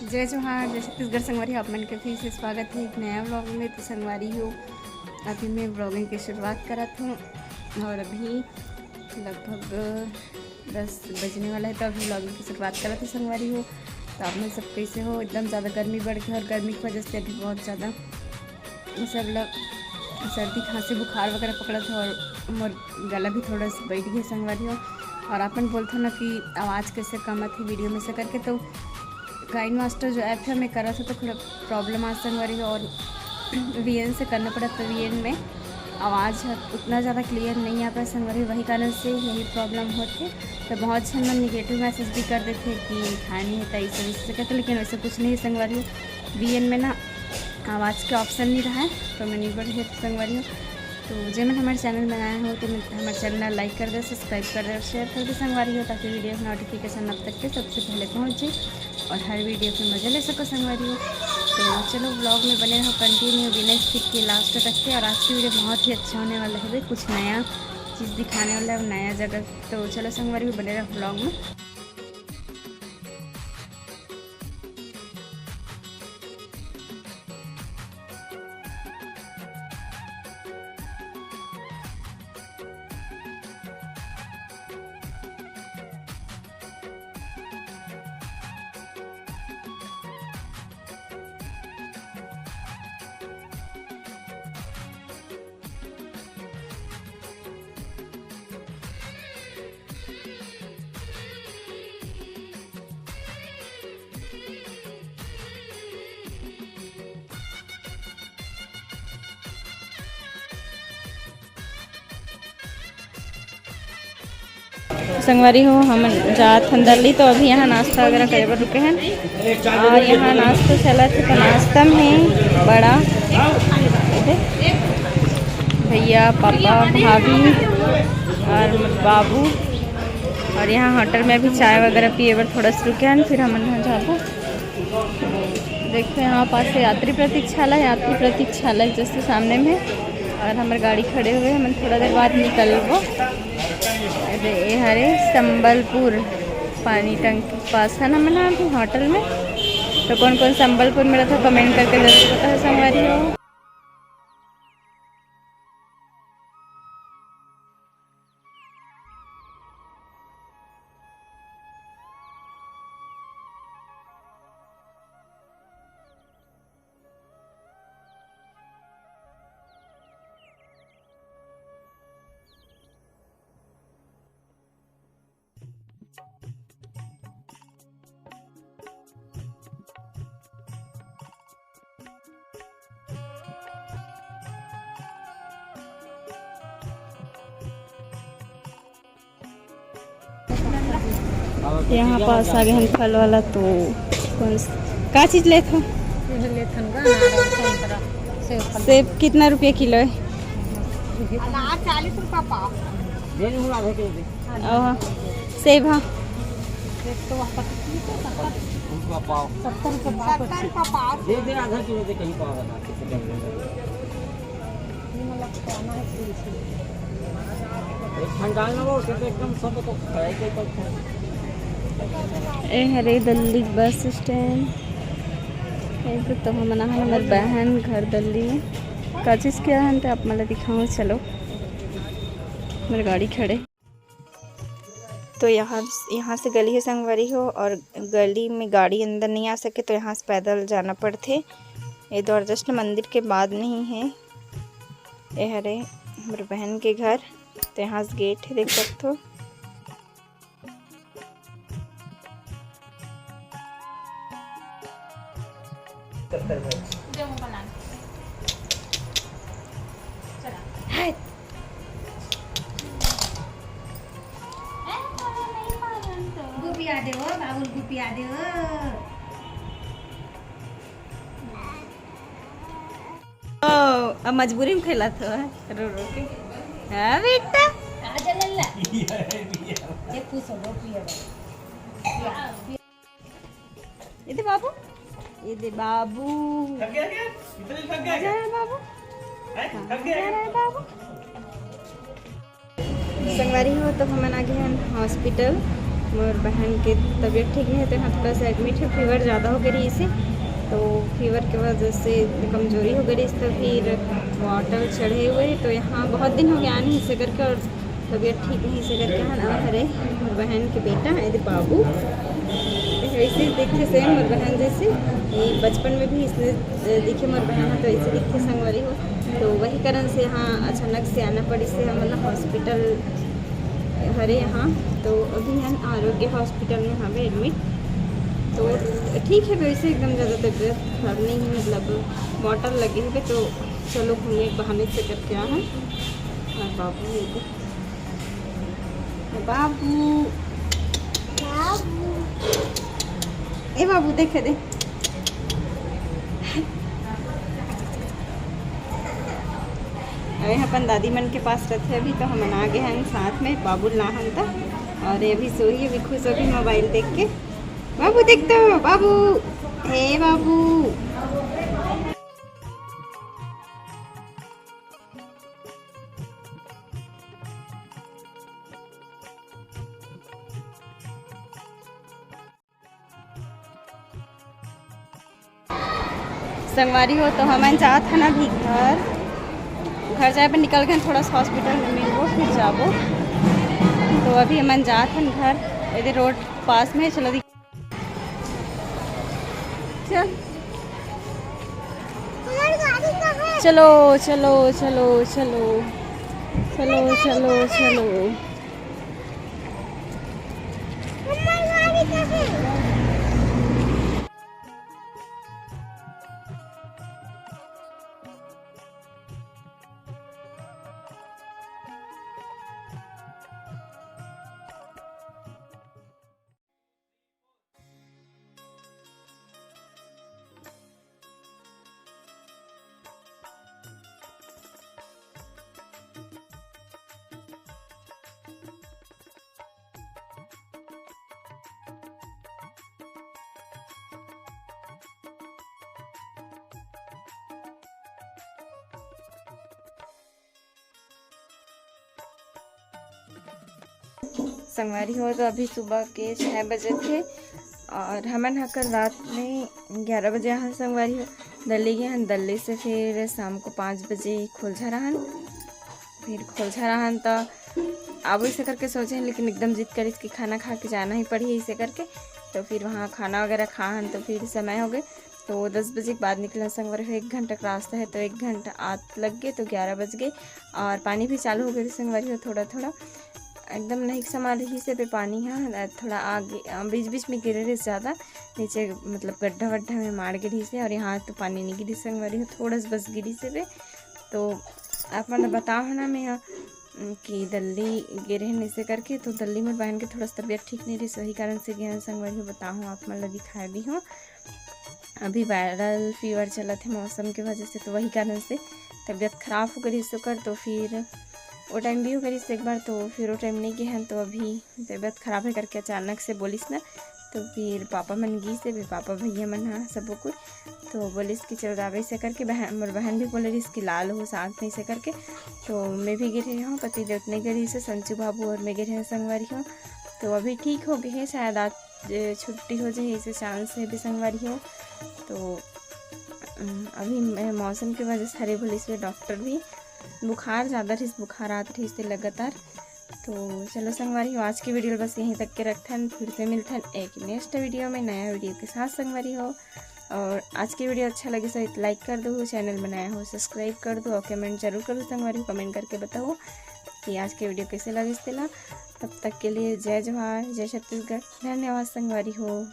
जय जोहार, जय छत्तीसगढ़ संगवारी। आप मन के फिर से स्वागत है एक नया व्लॉग में। तो संगवारी हो, अभी मैं व्लॉगिंग की शुरुआत करत हूँ और अभी लगभग 10 बजने वाला है। तो अभी व्लॉगिंग की शुरुआत करत है संगवारी हो। तो आप में सब कैसे हो? एकदम ज़्यादा गर्मी बढ़ गई और गर्मी की वजह से अभी बहुत ज़्यादा सब लोग सर्दी खांसी बुखार वगैरह पकड़ा था और मोर गला भी थोड़ा सा बैठ गया संगवारी हो। और अपन बोलते हो ना कि आवाज़ कैसे कम थी वीडियो में से करके, तो काइन मास्टर जो ऐप है मैं करा था तो थोड़ा प्रॉब्लम आ संगवारी और वीएन से करना पड़ा। तो वीएन में आवाज़ उतना ज़्यादा क्लियर नहीं आता संगवारी, वही कारण से यही प्रॉब्लम होती। तो बहुत से मन निगेटिव मैसेज भी कर देते कि खानी है तो इस वजह से कहते, लेकिन वैसे कुछ नहीं है संगवारी। वीएन में ना आवाज़ के ऑप्शन नहीं रहा है तो मैं नहीं बढ़ी है संगवारी हो। तो जो मैंने हमारे चैनल बनाया हो तो हमारे चैनल लाइक कर दे, सब्सक्राइब कर दे और शेयर कर दे संगवारी हो, ताकि वीडियो का नोटिफिकेशन अब तक के सबसे पहले पहुँच जाए और हर वीडियो पे मज़ा ले सको संगवारी हो। तो चलो ब्लॉग में बने रहो कंटिन्यू बिना स्किप के लास्ट तक के। और आज की वीडियो बहुत ही अच्छा होने वाला है, कुछ नया चीज़ दिखाने वाला है, नया जगह। तो चलो संगवारी हो बने रहो ब्लॉग में। संगवारी हो हम जात अंदर ली, तो अभी यहाँ नाश्ता वगैरह करे पर रुके हैं और यहाँ नाश्ता चला था। तो नाश्ता में बड़ा भैया पापा भाभी और बाबू, और यहाँ होटल में भी चाय वगैरह पिए पर थोड़ा सा रुके हैं। फिर हम यहाँ जाबो देखो, यहाँ पास यात्री प्रतीक्षालय जैसे सामने में, और हमारे गाड़ी खड़े हुए हम थोड़ा देर बाद निकलबो। ये हरे संबलपुर पानी टंकी पास है ना मैंने अभी होटल में। तो कौन कौन संबलपुर में रहा था कमेंट करके जरूर पता है संगवारी हो। यहाँ पास आ गए हम फल वाला। तो कौन का चीज़ ले था? सेब कितना रुपये किलो है? 40 रुपया पाव। सेब हाँ 70 रुपया पाव। दे दे आधा किलो दे कहीं पाव बना ठंडा ना हो तो एकदम सब तो खाए के ए हरे दिल्ली बस स्टैंड तो हम मना है हमारे बहन घर दिल्ली में का चीज़ क्या है तो आप मतलब दिखाऊँ। चलो मेरी गाड़ी खड़े। तो यहाँ से गली है संगवारी हो, और गली में गाड़ी अंदर नहीं आ सके तो यहाँ से पैदल जाना पड़ते। ये द्वार जस्ट मंदिर के बाद नहीं है। ये हरे हमारे बहन के घर, तो यहाँ से गेट है देख सकते हो। गुपिया दे बाबुल गुपिया दे। अब मजबूरी में खेला था रो रो के। हाँ बेटा ये बाबू, ये बाबू बाबू संगवारी हो। तो हम आ गए हैं हॉस्पिटल मोर बहन के तबीयत ठीक नहीं है तो यहाँ थोड़ा सा एडमिट है, फीवर ज़्यादा हो गई इसे, तो फीवर की वजह से कमज़ोरी हो गई, तो फिर वाटर चढ़े हुए तो यहाँ बहुत दिन हो गया आने इसे करके, और तबीयत ठीक नहीं इसे करके हाँ हरे मोर बहन के बेटा है बाबू ऐसे दिखे सेम मोर बहन जैसे, ये बचपन में भी इसने दिखे मोर बहन है तो ऐसे दिखे संगवारी हो, तो वही कारण से यहाँ अचानक से आना पड़ी से हम मतलब हॉस्पिटल हरे यहाँ, तो अभी हम आरोग्य हॉस्पिटल में यहाँ पे एडमिट, तो ठीक है वैसे एकदम ज़्यादा तबीयत खराब नहीं है, मतलब वाटर लगे हुए, तो चलो हम एक बहाने से करके आए हैं। और बाबू बाबू ए बाबू देखे दे अभी अपन दादी मन के पास रहते अभी, तो हम आ गए हैं साथ में, बाबू ना हम था और ये अभी सोई अभी खुश होगी मोबाइल देख के। बाबू देख तो बाबू, हे बाबू संगवारी हो, तो हम चाहत है ना भी घर जाए पर निकल गए थोड़ा सा हॉस्पिटल में मिलबो फिर जाबो, तो अभी हम जात हैं घर, इधर रोड पास में, चलो चल चलो चलो चलो चलो चलो चलो चलो संगवारी हो, तो अभी सुबह के 6 बजे थे और हमन कल रात में 11 बजे यहाँ संगवारी हो दिल्ली गए हैं, दिल्ली से फिर शाम को 5 बजे खोलझा रहन, फिर खोलझा रहन तो अब इसे करके सोचे, लेकिन एकदम जिद करी कि खाना खा के जाना ही पड़ी इसे करके, तो फिर वहाँ खाना वगैरह खान, तो फिर समय हो गए, तो 10 बजे के बाद निकला संगवारी हो, 1 घंटा का रास्ता है तो 1 घंटा आत लग गए, तो 11 बज गए और पानी भी चालू हो गई संगवारी हो, थोड़ा थोड़ा एकदम नहीं संभाल रही से पे पानी है, थोड़ा आगे बीच बीच में गिरे रही ज़्यादा नीचे, मतलब गड्ढा वड्ढा में मार गिरी से, और यहाँ तो पानी नहीं गिरी संगवारी हो, थोड़ा सा बस गिरी से पे, तो आप मतलब बताओ है ना मैं कि दिल्ली गिरे हैं से करके, तो दिल्ली में बहन के थोड़ा सा तबीयत ठीक नहीं रही, वही कारण से गए संगवारी हो, बताऊँ आप मतलब दिखाए भी हूँ, अभी वायरल फीवर चला थे मौसम की वजह से, तो वही कारण से तबीयत ख़राब हो गई सुकर, तो फिर वो टाइम भी हो गई एक बार, तो फिर वो टाइम नहीं गए हैं, तो अभी तबीयत ख़राब है करके अचानक से बोलिस ना, तो फिर पापा मन गी से भी पापा भैया मन हाँ सबको कोई, तो बोलिस कि चल रावे से करके बहन भी बोले रही कि लाल हो साथ में से करके, तो मैं भी गिरी हूँ, पति देव नहीं गिरी से संजू बाबू और मैं गिरे हैं संगवारी हूँ, तो अभी ठीक हो गए हैं, शायद आज छुट्टी हो जाए इसे चांस से भी संगवारी हो, तो अभी मौसम की वजह से हरे भोली से डॉक्टर भी बुखार ज़्यादा रही, बुखार आते रही से लगातार, तो चलो संगवारी हो, आज की वीडियो बस यहीं तक के रखते हैं, फिर से मिलते हैं एक नेक्स्ट वीडियो में नया वीडियो के साथ संगवारी हो, और आज की वीडियो अच्छा लगे तो लाइक कर दो, चैनल बनाया हो सब्सक्राइब कर दो और कमेंट जरूर करो संगवारी हो, कमेंट करके बताओ कि आज की वीडियो कैसे लगी, तब तक के लिए जय जवाहर जय छत्तीसगढ़, धन्यवाद संगवारी हो।